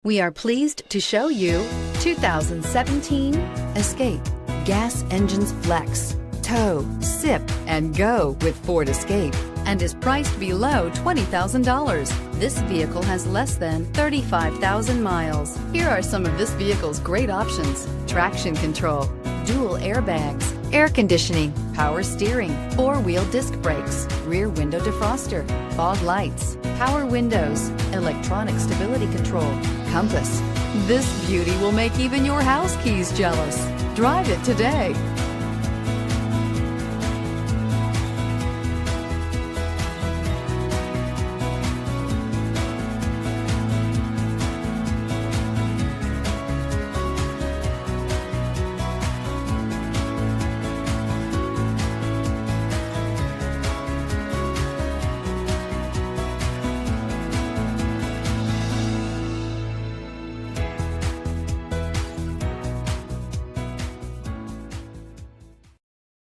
We are pleased to show you 2017 Escape. Gas engines flex, tow, sip, and go with Ford Escape, and is priced below $20,000. This vehicle has less than 35,000 miles. Here are some of this vehicle's great options: traction control, dual airbags, air conditioning, power steering, four-wheel disc brakes, rear window defroster, fog lights, power windows, electronic stability control, compass. This beauty will make even your house keys jealous. Drive it today.